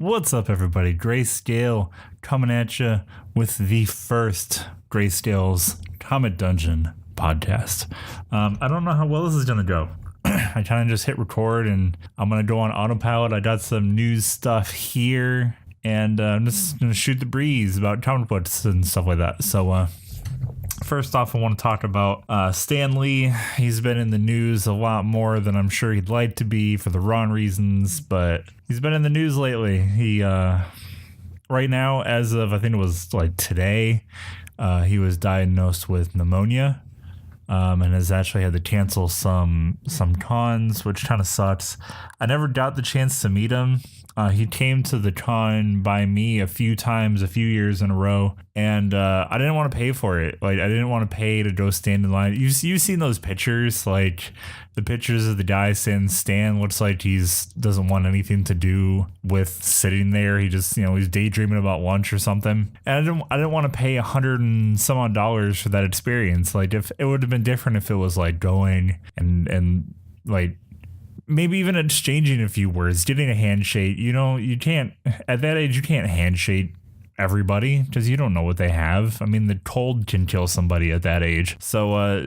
What's up, everybody? Grayscale coming at you with the first Grayscale's Comet Dungeon podcast. I don't know how well this is going to go. I kind of just hit record and I'm going to go on autopilot. I got some news stuff here and I'm just going to shoot the breeze about comic books and stuff like that. So, first off, I want to talk about Stan Lee. He's been in the news a lot more than I'm sure he'd like to be for the wrong reasons, but he's been in the news lately. He, right now, as of, I think it was like today, he was diagnosed with pneumonia, and has actually had to cancel some cons, which kind of sucks. I never got the chance to meet him. He came to the con by me a few times, a few years in a row, and I didn't want to pay for it. Like, I didn't want to pay to go stand in line. You've seen those pictures, like the pictures of the guy saying Stan looks like doesn't want anything to do with sitting there. He just, he's daydreaming about lunch or something. And I didn't want to pay $100 and some odd for that experience. Like, if it would have been different if it was like going and like, maybe even exchanging a few words, getting a handshake. You can't, at that age, you can't handshake everybody because you don't know what they have. I mean, the cold can kill somebody at that age. So, I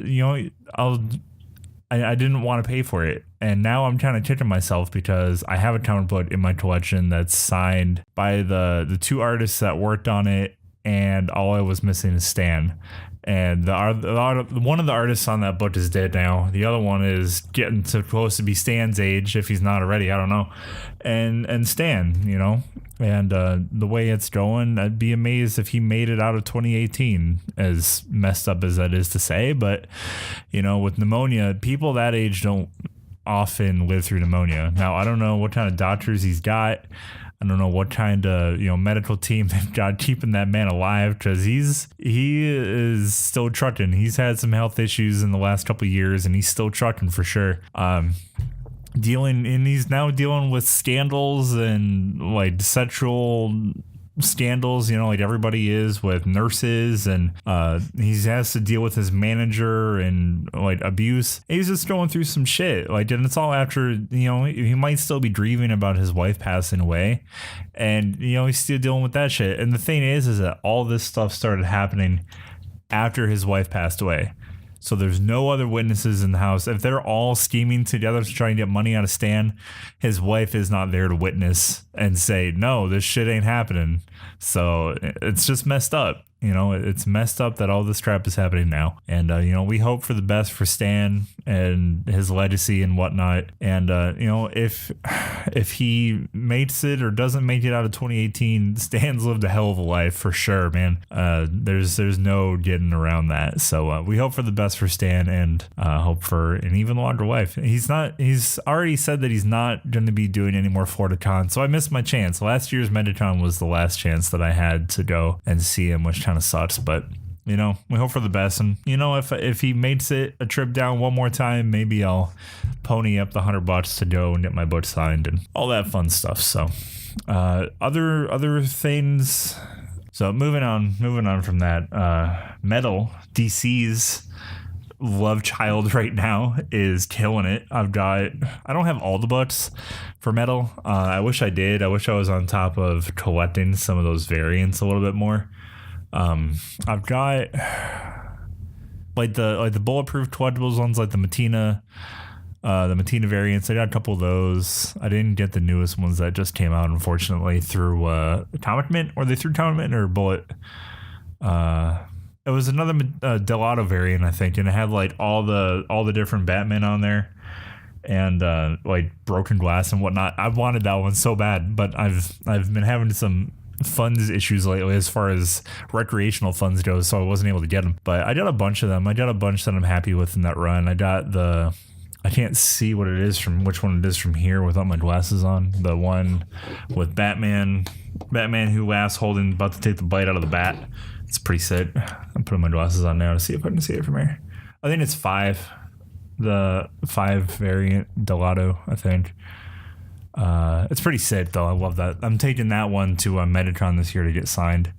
didn't want to pay for it. And now I'm kind of kicking myself because I have a comic book in my collection that's signed by the two artists that worked on it. And all I was missing is Stan. And one of the artists on that book is dead now. The other one is getting supposed to be Stan's age, if he's not already. I don't know. And Stan, and the way it's going, I'd be amazed if he made it out of 2018, as messed up as that is to say. But, with pneumonia, people that age don't often live through pneumonia. Now, I don't know what kind of doctors he's got. I don't know what kind of medical team they've got keeping that man alive, because he is still trucking. He's had some health issues in the last couple of years, and he's still trucking for sure. He's now dealing with scandals and like sexual scandals, like everybody is with nurses, and he has to deal with his manager and like abuse. He's just going through some shit, like, and it's all after he might still be grieving about his wife passing away, and he's still dealing with that shit. And the thing is that all this stuff started happening after his wife passed away. So there's no other witnesses in the house. If they're all scheming together to try and get money out of Stan, his wife is not there to witness and say, no, this shit ain't happening. So it's just messed up. It's messed up that all this crap is happening now. And, we hope for the best for Stan and his legacy and whatnot. And, if he makes it or doesn't make it out of 2018, Stan's lived a hell of a life for sure, man. There's no getting around that. So we hope for the best for Stan and hope for an even longer life. He's already said that he's not going to be doing any more Florida Con. So I missed my chance. Last year's MediCon was the last chance that I had to go and see him, which kind of sucks, but we hope for the best. And if he makes it a trip down one more time, maybe I'll pony up the $100 to go and get my book signed and all that fun stuff. So other things. So moving on from that, Metal, DC's love child right now, is killing it. I don't have all the books for Metal. I wish I did. I wish I was on top of collecting some of those variants a little bit more. I've got like the bulletproof collectibles ones, like the Matina variants. I got a couple of those. I didn't get the newest ones that just came out, unfortunately, through Comic Mint. Or they through Comic Mint or Bullet? It was another Delato variant, I think, and it had like all the different Batman on there, and like broken glass and whatnot. I wanted that one so bad, but I've been having some funds issues lately as far as recreational funds go, so I wasn't able to get them. But I got a bunch of them. I got a bunch that I'm happy with in that run. I got I can't see which one it is from here without my glasses on. The one with Batman who laughs about to take the bite out of the bat. It's pretty sick. I'm putting my glasses on now to see if I can see it from here. I think it's 5. The 5 variant Delato, I think. It's pretty sick, though. I love that. I'm taking that one to Metatron this year to get signed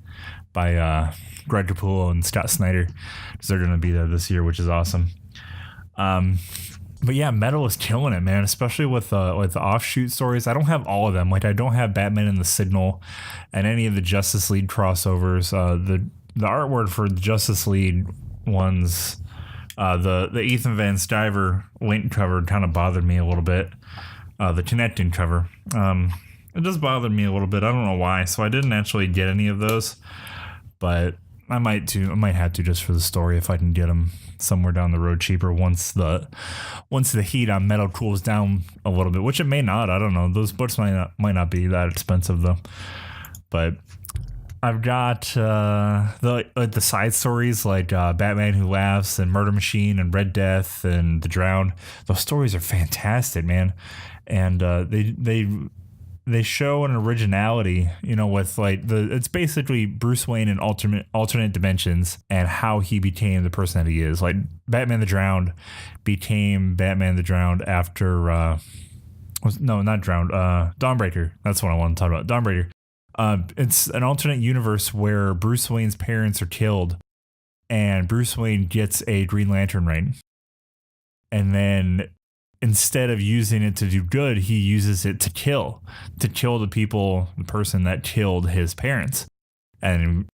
by Greg Capullo and Scott Snyder, because they're going to be there this year, which is awesome. But yeah, Metal is killing it, man. Especially with the offshoot stories. I don't have all of them. Like I don't have Batman and the Signal, and any of the Justice League crossovers. The artwork for the Justice League ones, the Ethan Van Stiver link cover kind of bothered me a little bit. The connecting cover, it does bother me a little bit. I don't know why. So I didn't actually get any of those, but I might have to just for the story if I can get them somewhere down the road cheaper once the heat on Metal cools down a little bit, which it may not. I don't know. Those books might not be that expensive though. But I've got the side stories like Batman Who Laughs and Murder Machine and Red Death and The Drowned. Those stories are fantastic, man, and they show an originality, with like it's basically Bruce Wayne in alternate dimensions and how he became the person that he is. Like Batman the Drowned became Batman the Drowned after not Drowned, Dawnbreaker. That's what I want to talk about. Dawnbreaker. It's an alternate universe where Bruce Wayne's parents are killed and Bruce Wayne gets a Green Lantern ring. And then instead of using it to do good, he uses it to kill the person that killed his parents. And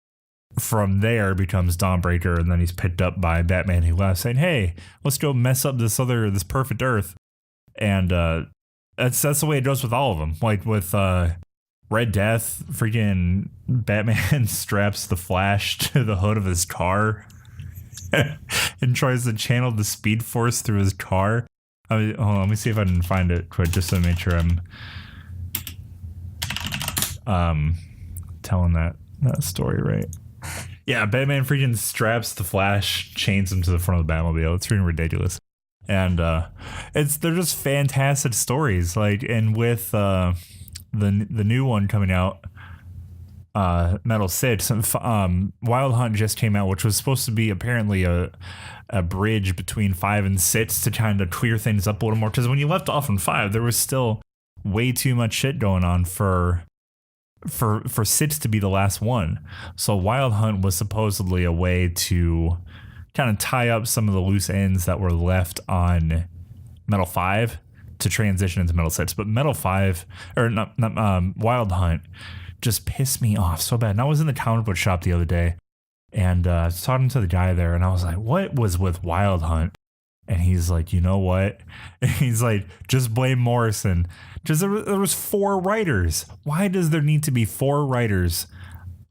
from there becomes Dawnbreaker. And then he's picked up by Batman Who Laughs saying, hey, let's go mess up this perfect Earth. And that's the way it goes with all of them. Like with Red Death, freaking Batman straps the Flash to the hood of his car and tries to channel the Speed Force through his car. Hold on, let me see if I can find it quick just to make sure I'm telling that story right. Yeah, Batman freaking straps the Flash, chains him to the front of the Batmobile. It's freaking ridiculous. And they're just fantastic stories. Like, and with the new one coming out, Metal 6, Wild Hunt just came out, which was supposed to be apparently a bridge between 5 and 6 to kind of clear things up a little more, because when you left off in 5 there was still way too much shit going on for 6 to be the last one. So Wild Hunt was supposedly a way to kind of tie up some of the loose ends that were left on Metal 5 to transition into Metal 6. But Metal 5 or not Wild Hunt just pissed me off so bad. And I was in the comic book shop the other day, and I was talking to the guy there, and I was like, what was with Wild Hunt? And he's like, you know what? And he's like, just blame Morrison. Because there was 4 writers. Why does there need to be 4 writers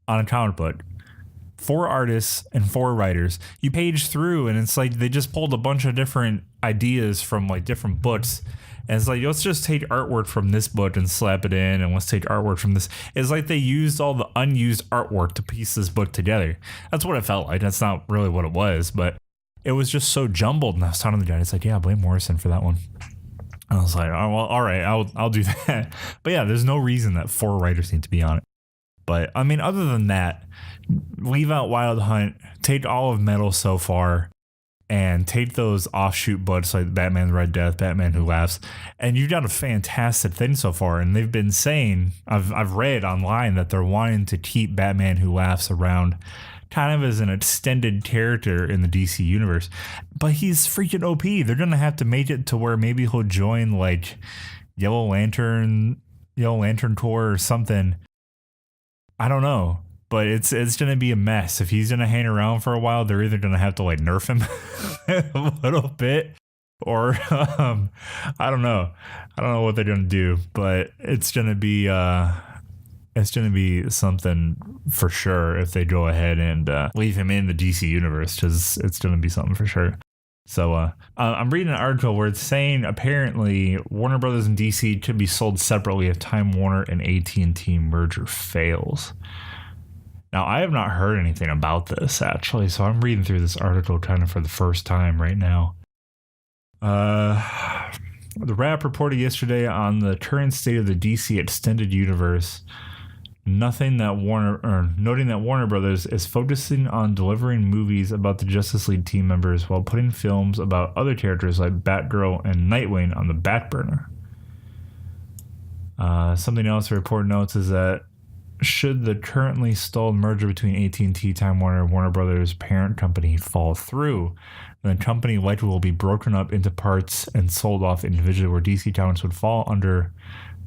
on a comic book? 4 artists and 4 writers. You page through, and it's like they just pulled a bunch of different ideas from like different books. And it's like, let's just take artwork from this book and slap it in, and let's take artwork from this. It's like they used all the unused artwork to piece this book together. That's what it felt like. That's not really what it was, but it was just so jumbled. And I was talking to the guy, it's like, yeah, blame Morrison for that one. And I was like, oh, well, all right, I'll do that. But yeah, there's no reason that 4 writers need to be on it. But I mean, other than that, leave out Wild Hunt, take all of Metal so far, and take those offshoot books like Batman Red Death, Batman Who Laughs, and you've got a fantastic thing so far. And they've been saying, I've read online that they're wanting to keep Batman Who Laughs around kind of as an extended character in the DC universe. But he's freaking OP. They're going to have to make it to where maybe he'll join like Yellow Lantern Corps or something. I don't know. But it's going to be a mess. If he's going to hang around for a while, they're either going to have to like nerf him a little bit, or I don't know. I don't know what they're going to do, but it's going to be something for sure if they go ahead and leave him in the DC universe, because it's going to be something for sure. So I'm reading an article where it's saying apparently Warner Brothers and DC could be sold separately if Time Warner and AT&T merger fails. Now, I have not heard anything about this, actually, so I'm reading through this article kind of for the first time right now. The Wrap reported yesterday on the current state of the DC Extended Universe, noting that Warner Brothers is focusing on delivering movies about the Justice League team members while putting films about other characters like Batgirl and Nightwing on the back burner. Something else the report notes is that should the currently stalled merger between AT&T, Time Warner, and Warner Brothers parent company fall through, then the company likely will be broken up into parts and sold off individually, where DC Comics would fall under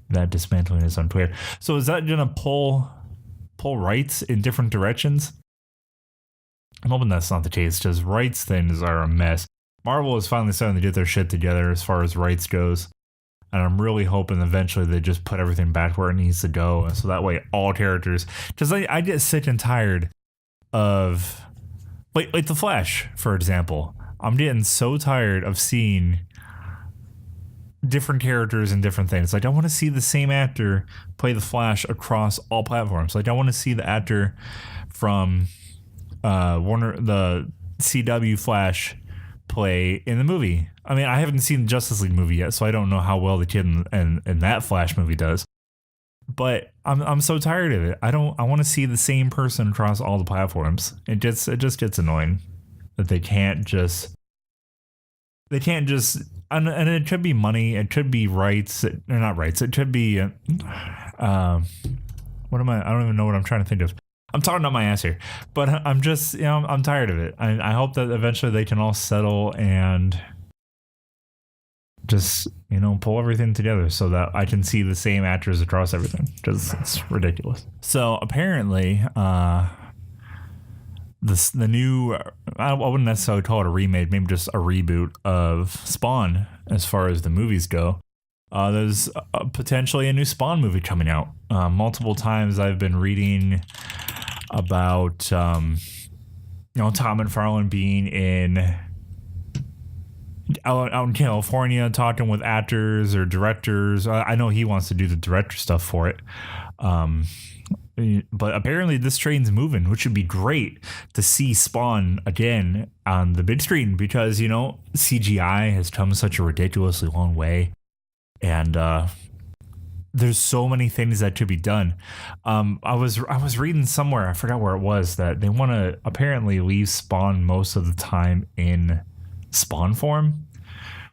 that dismantling is unclear. So is that going to pull rights in different directions? I'm hoping that's not the case, because rights things are a mess. Marvel is finally starting to get their shit together as far as rights goes. And I'm really hoping eventually they just put everything back where it needs to go. So that way all characters... Because I get sick and tired of... Like The Flash, for example. I'm getting so tired of seeing different characters and different things. Like, I want to see the same actor play the Flash across all platforms. Like, I want to see the actor from Warner, the CW Flash, play in the movie. I mean, I haven't seen the Justice League movie yet, so I don't know how well the kid in that Flash movie does. But I'm so tired of it. I want to see the same person across all the platforms. It just gets annoying that they can't just and it could be money, it could be rights, or not rights, it could be what am I don't even know what I'm trying to think of. I'm talking about my ass here, but I'm just, I'm tired of it. I hope that eventually they can all settle and just, pull everything together so that I can see the same actors across everything, because it's ridiculous. So apparently, the new, I wouldn't necessarily call it a remake, maybe just a reboot of Spawn as far as the movies go. There's potentially a new Spawn movie coming out. Multiple times I've been reading about, Tom McFarlane being out in California talking with actors or directors. I know he wants to do the director stuff for it. But apparently this train's moving, which would be great to see Spawn again on the big screen, because, CGI has come such a ridiculously long way. And there's so many things that could be done. I was reading somewhere, I forgot where it was, that they want to apparently leave Spawn most of the time in Spawn form,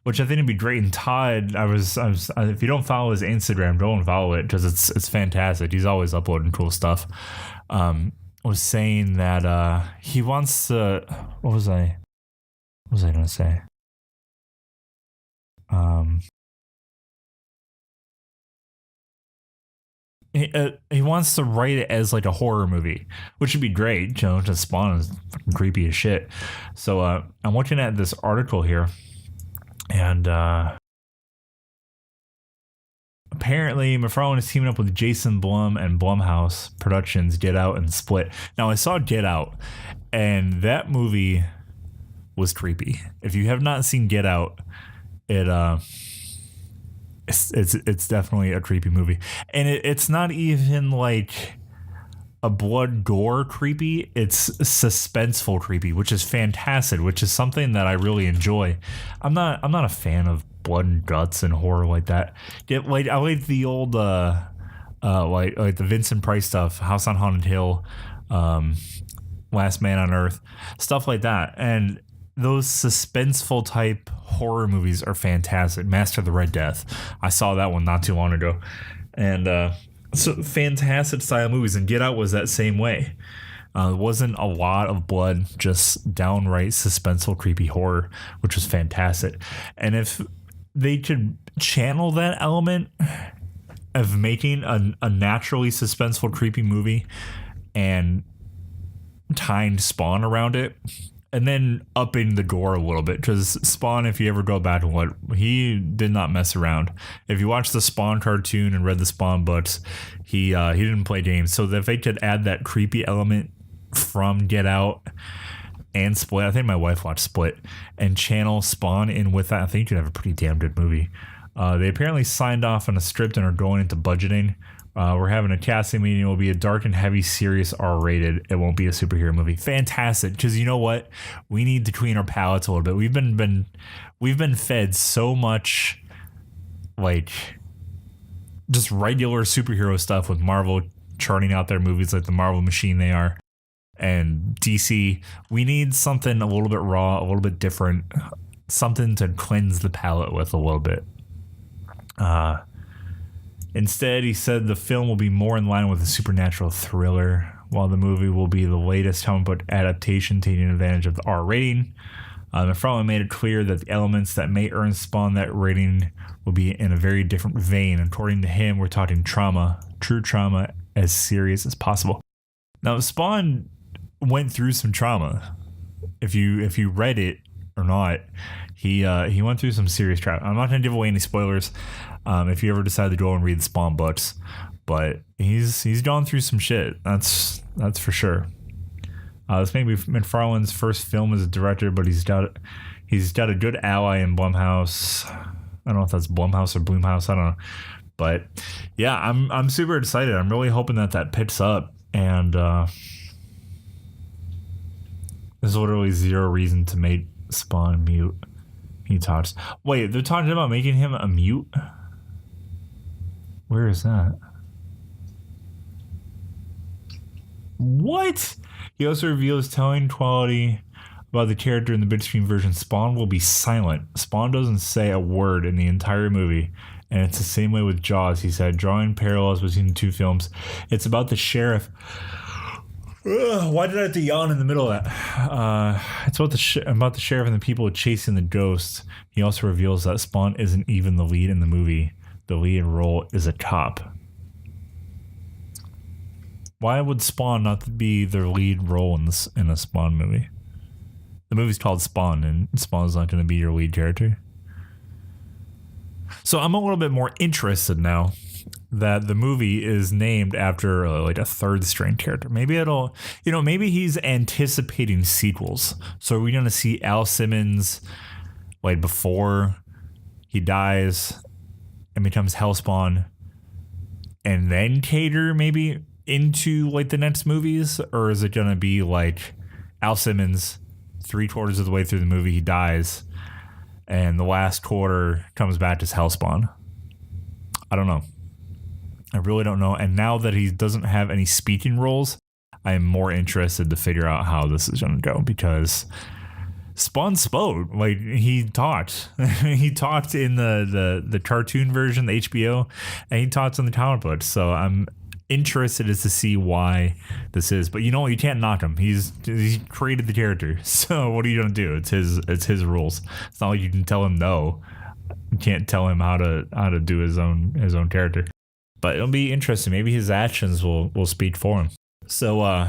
which I think would be great. And Todd, if you don't follow his Instagram, go and follow it, because it's fantastic. He's always uploading cool stuff. Was saying that he wants to. What was I gonna say? He wants to write it as like a horror movie, which would be great. Just Spawn is creepy as shit. So I'm looking at this article here, and apparently McFarlane is teaming up with Jason Blum and Blumhouse Productions, Get Out and Split. Now, I saw Get Out, and that movie was creepy. If you have not seen Get Out, it's definitely a creepy movie, and it's not even like a blood gore creepy. It's suspenseful creepy, which is fantastic, which is something that I really enjoy. I'm not a fan of blood and guts and horror like that. I like the old like the Vincent Price stuff, House on Haunted Hill, Last Man on Earth, stuff like that. And those suspenseful type horror movies are fantastic. Master of the Red Death, I saw that one not too long ago, and so fantastic style movies. And Get Out was that same way. It wasn't a lot of blood, just downright suspenseful, creepy horror, which was fantastic. And if they could channel that element of making a naturally suspenseful, creepy movie and tying Spawn around it, and then upping the gore a little bit, because Spawn, if you ever go back and what, he did not mess around. If you watch the Spawn cartoon and read the Spawn books, he didn't play games. So if they could add that creepy element from Get Out and Split, I think my wife watched Split, and channel Spawn in with that, I think you'd have a pretty damn good movie. They apparently signed off on a script and are going into budgeting. We're having a casting meeting. It will be a dark and heavy, serious, R-rated. It won't be a superhero movie. Fantastic, because you know what? We need to clean our palates a little bit. We've been fed so much like just regular superhero stuff with Marvel churning out their movies like the Marvel machine they are, and DC. We need something a little bit raw, a little bit different, something to cleanse the palate with a little bit. Instead, he said the film will be more in line with a supernatural thriller, while the movie will be the latest comic book adaptation taking advantage of the R rating. McFarlane made it clear that the elements that may earn Spawn that rating will be in a very different vein. According to him, we're talking trauma, true trauma, as serious as possible. Now, Spawn went through some trauma. If you read it or not, he went through some serious trauma. I'm not going to give away any spoilers if you ever decide to go and read the Spawn books, but he's gone through some shit. That's for sure. This may be McFarlane's first film as a director, but he's got a good ally in Blumhouse. I don't know if that's Blumhouse or Bloomhouse. I don't know, but yeah, I'm super excited. I'm really hoping that picks up, and there's literally zero reason to make Spawn mute. He talks. Wait, they're talking about making him a mute? Where is that? What? He also reveals telling quality about the character in the big screen version. Spawn will be silent. Spawn doesn't say a word in the entire movie. And it's the same way with Jaws, he said, drawing parallels between the two films. It's about the sheriff. Ugh, why did I have to yawn in the middle of that? It's about the sheriff and the people chasing the ghosts. He also reveals that Spawn isn't even the lead in the movie. The lead role is a cop. Why would Spawn not be their lead role in a Spawn movie? The movie's called Spawn, and Spawn's not going to be your lead character. So I'm a little bit more interested now that the movie is named after like a third string character. Maybe maybe he's anticipating sequels. So are we going to see Al Simmons like before he dies and becomes Hellspawn, and then cater maybe into like the next movies? Or is it gonna be like Al Simmons 3/4 of the way through the movie he dies and the last quarter comes back as Hellspawn? I don't know. I really don't know. And now that he doesn't have any speaking roles, I am more interested to figure out how this is gonna go, because Spawn spoke. Like, he talked. He talked in the cartoon version, the HBO, and he talks in the comic books. So I'm interested as to see why this is. But you know what? You can't knock him. He created the character. So what are you gonna do? It's his rules. It's not like you can tell him no. You can't tell him how to do his own character. But it'll be interesting. Maybe his actions will speak for him. So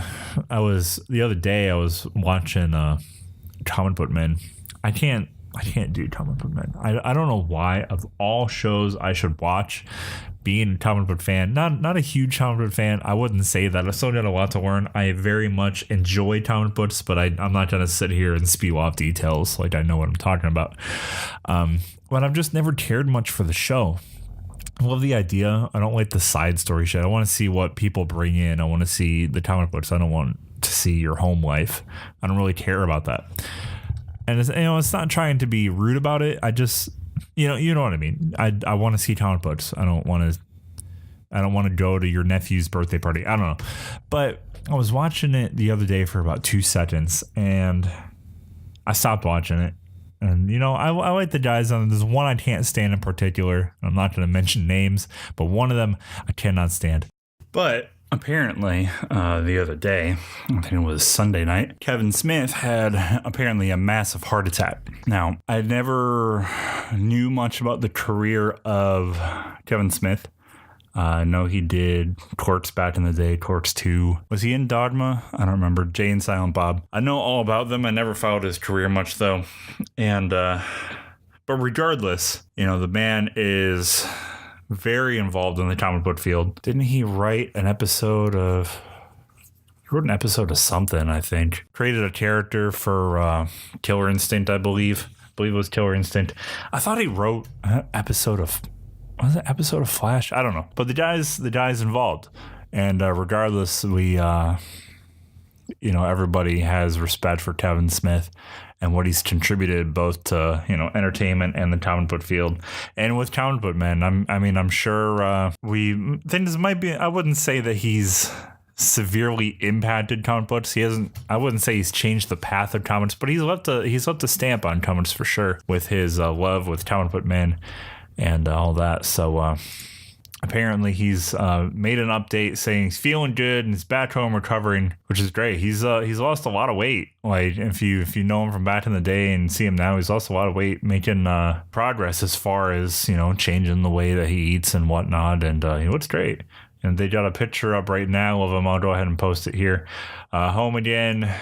the other day I was watching Comic Book Men. I can't do Comic Book Men. I don't know why. Of all shows I should watch, being a comic book fan, not a huge comic book fan, I wouldn't say that. I still got a lot to learn. I very much enjoy comic books, but I'm not gonna sit here and spew off details like I know what I'm talking about. But I've just never cared much for the show. I love the idea. I don't like the side story shit. I want to see what people bring in. I want to see the comic books. I don't want to see your home life. I don't really care about that. And it's not trying to be rude about it. I just, you know what I mean. I want to see comic books. I don't want to go to your nephew's birthday party. I don't know. But I was watching it the other day for about 2 seconds and I stopped watching it. And, I like the guys on it. There's one I can't stand in particular. I'm not going to mention names, but one of them I cannot stand. But apparently, the other day, I think it was Sunday night, Kevin Smith had apparently a massive heart attack. Now, I never knew much about the career of Kevin Smith. I know he did Clerks back in the day, Clerks 2. Was he in Dogma? I don't remember. Jay and Silent Bob. I know all about them. I never followed his career much, though. And, but regardless, the man is very involved in the comic book field. Didn't he write an episode of... He wrote an episode of something, I think. Created a character for Killer Instinct, I believe. I believe it was Killer Instinct. I thought he wrote an episode of... Was it an episode of Flash? I don't know. But the guys involved. And regardless, we, everybody has respect for Kevin Smith and what he's contributed both to, entertainment and the comic book field. And with Comic Book Men, I'm sure things might be, I wouldn't say that he's severely impacted comic books. I wouldn't say he's changed the path of comics, but he's left a stamp on comics for sure with his love with Comic Book Men and all that. So apparently he's made an update saying he's feeling good and he's back home recovering, which is great. He's lost a lot of weight. Like if you know him from back in the day and see him now, he's lost a lot of weight, making progress as far as, changing the way that he eats and whatnot. And it's great. And they got a picture up right now of him. I'll go ahead and post it here. Home again.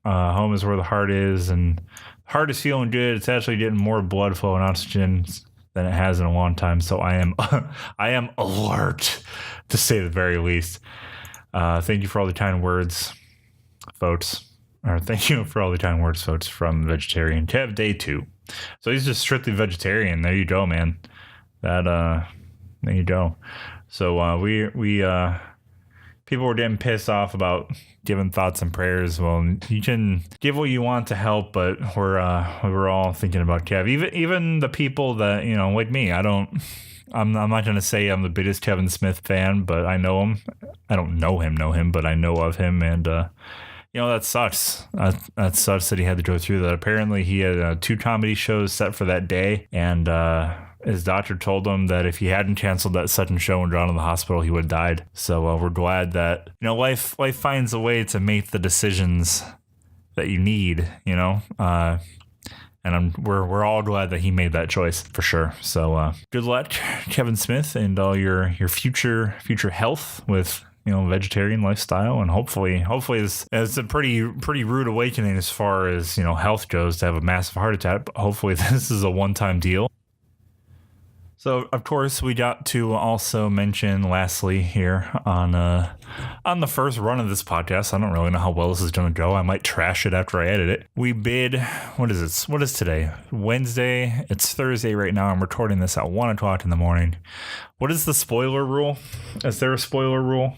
Home is where the heart is, and heart is feeling good. It's actually getting more blood flow and oxygen than it has in a long time. So I am alert, to say the very least. Thank you for all the kind words, folks. Or thank you for all the kind words, folks, from Vegetarian Kev Day 2. So he's just strictly vegetarian. There you go, man. There you go. So we people were getting pissed off about giving thoughts and prayers. Well, you can give what you want to help, but we're all thinking about Kev. Even the people that, like me, I'm not going to say I'm the biggest Kevin Smith fan, but I know him. I don't know him, but I know of him. And, that sucks. That sucks that he had to go through that. Apparently he had 2 comedy shows set for that day. And, his doctor told him that if he hadn't canceled that second show and gone to the hospital, he would have died. So we're glad that, life finds a way to make the decisions that you need, and we're all glad that he made that choice for sure. So good luck, Kevin Smith, and all your future health with, vegetarian lifestyle. And hopefully it's a pretty rude awakening as far as, health goes to have a massive heart attack. But hopefully this is a one-time deal. So, of course, we got to also mention, lastly, here on the first run of this podcast, I don't really know how well this is going to go. I might trash it after I edit it. We bid, what is it? What is today? Wednesday. It's Thursday right now. I'm recording this at 1 o'clock in the morning. What is the spoiler rule? Is there a spoiler rule?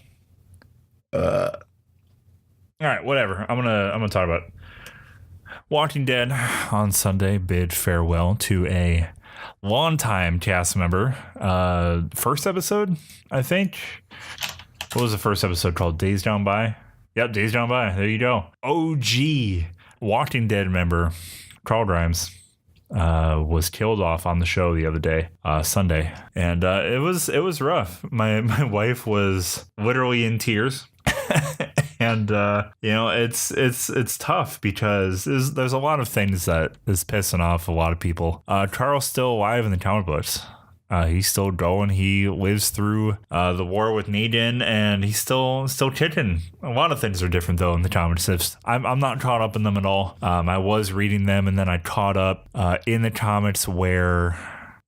All right, whatever. I'm gonna talk about it. Walking Dead on Sunday bid farewell to a longtime cast member. First episode, I think. What was the first episode called? Days Gone By? Yep, Days Gone By. There you go. OG Walking Dead member Carl Grimes was killed off on the show the other day, Sunday, and it was rough. My wife was literally in tears. And, it's tough because there's a lot of things that is pissing off a lot of people. Carl's still alive in the comic books. He's still going. He lives through the war with Negan, and he's still kicking. A lot of things are different, though, in the comics. I'm not caught up in them at all. I was reading them, and then I caught up in the comics where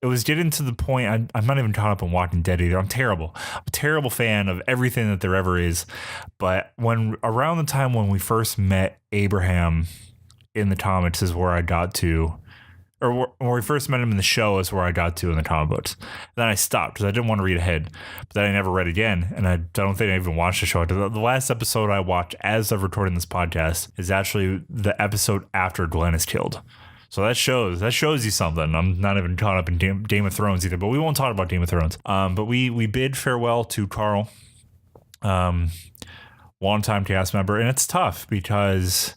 it was getting to the point. I'm not even caught up on Walking Dead either. I'm terrible. I'm a terrible fan of everything that there ever is. But around the time when we first met Abraham in the comics is where I got to, or when we first met him in the show is where I got to in the comic books. Then I stopped because I didn't want to read ahead. But then I never read again, and I don't think I even watched the show. The last episode I watched as of recording this podcast is actually the episode after Glenn is killed. So that shows you something. I'm not even caught up in Game of Thrones either, but we won't talk about Game of Thrones. But we bid farewell to Carl, longtime cast member, and it's tough because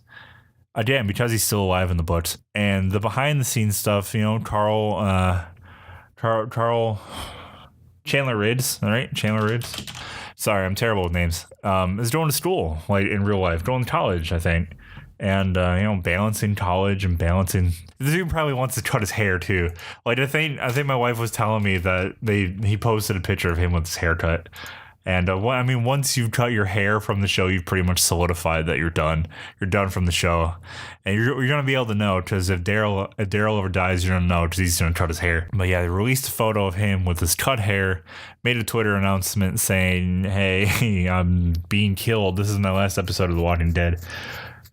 he's still alive in the books and the behind the scenes stuff. Carl Chandler Ridds, all right, Chandler Ridds. Sorry, I'm terrible with names. Is going to school, like in real life, going to college, I think. And, balancing college and balancing. This dude probably wants to cut his hair too. Like, I think my wife was telling me that he posted a picture of him with his haircut. And, once you cut your hair from the show, you've pretty much solidified that you're done. You're done from the show. And you're going to be able to know, because if Daryl ever dies, you're going to know because he's going to cut his hair. But yeah, they released a photo of him with his cut hair, made a Twitter announcement saying, hey, I'm being killed. This is my last episode of The Walking Dead.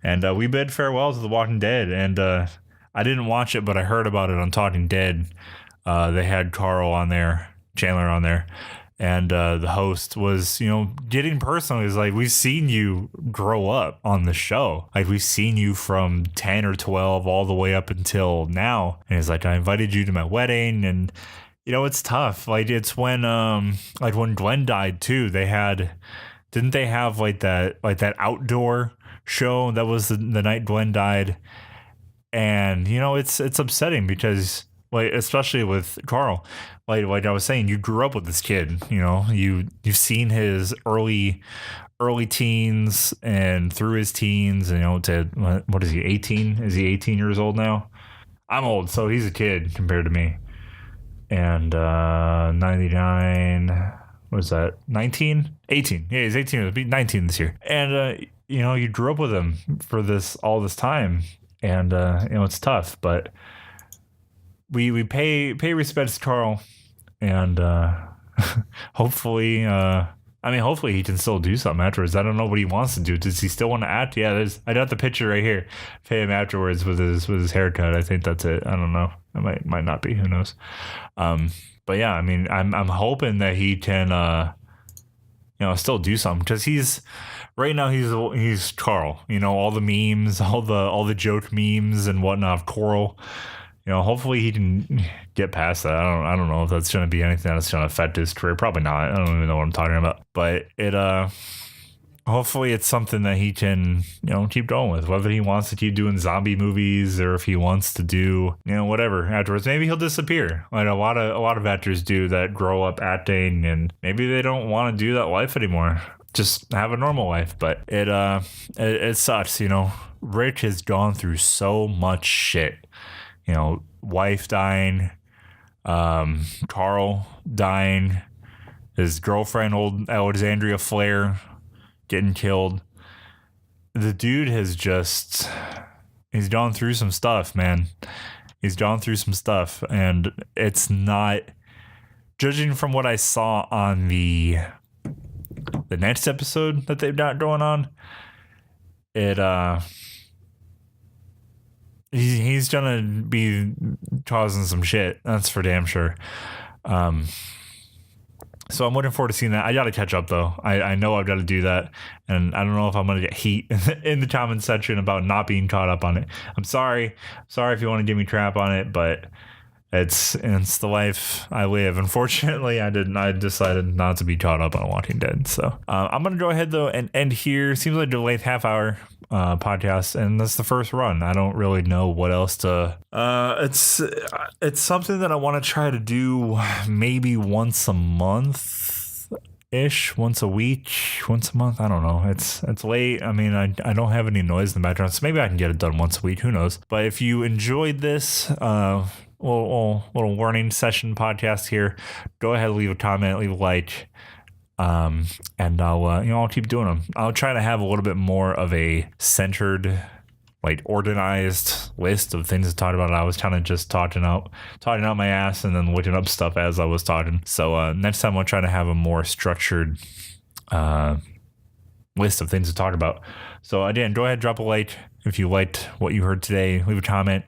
And we bid farewell to The Walking Dead. And I didn't watch it, but I heard about it on Talking Dead. They had Carl on there, Chandler on there. And the host was, getting personal. He's like, we've seen you grow up on the show. Like, we've seen you from 10 or 12 all the way up until now. And he's like, I invited you to my wedding. And, it's tough. Like, it's when Glenn died, too. Didn't they have that outdoor show that was the night Glenn died? And it's upsetting because like especially with Carl, like I was saying, you grew up with this kid. You know, you've seen his early teens and through his teens. You know, to what is he, 18? Is he 18 years old now? I'm old, so he's a kid compared to me. And 99, what is that, 19, 18? Yeah, he's 18. It'll be 19 this year. And you know, you grew up with him for all this time, and you know, it's tough, but we pay respects to Carl, and hopefully hopefully he can still do something afterwards. I don't know what he wants to do. Does he still want to act? Yeah, I got the picture right here. Pay him afterwards with his haircut. I think that's it. I don't know. It might not be. Who knows? But yeah, I mean, I'm hoping that he can you know, still do something, because he's Carl. You know, all the memes, all the joke memes and whatnot of Coral. You know, hopefully he can get past that. I don't know if that's going to be anything that's going to affect his career. Probably not. I don't even know what I'm talking about. But hopefully it's something that he can, you know, keep going with. Whether he wants to keep doing zombie movies or if he wants to do, you know, whatever afterwards. Maybe he'll disappear, like a lot of actors do that grow up acting, and maybe they don't want to do that life anymore. Just have a normal life. But it sucks. You know, Rick has gone through so much shit. You know, wife dying, Carl dying, his girlfriend, old Alexandria Flair, getting killed. The dude he's gone through some stuff, man. He's gone through some stuff, and it's not, judging from what I saw on the next episode that they've got going on, he's gonna be causing some shit. That's for damn sure. So I'm looking forward to seeing that. I gotta catch up though. I know I've got to do that, and I don't know if I'm gonna get heat in the comment section about not being caught up on it. I'm sorry if you want to give me crap on it, but it's the life I live. Unfortunately, I decided not to be caught up on Walking Dead. So I'm gonna go ahead though and end here. Seems like a late half hour podcast, and that's the first run. I don't really know what else to. It's something that I want to try to do maybe once a month ish, once a week, once a month. I don't know. It's late. I mean, I don't have any noise in the background, so maybe I can get it done once a week. Who knows? But if you enjoyed this little warning session podcast here, go ahead, leave a comment, leave a like. And I'll keep doing them. I'll try to have a little bit more of a centered, like organized list of things to talk about. I was kind of just talking out my ass and then looking up stuff as I was talking. So next time I'll try to have a more structured list of things to talk about. So again, go ahead, drop a like if you liked what you heard today. Leave a comment.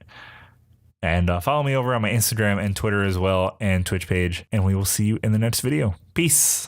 And follow me over on my Instagram and Twitter as well, and Twitch page. And we will see you in the next video. Peace.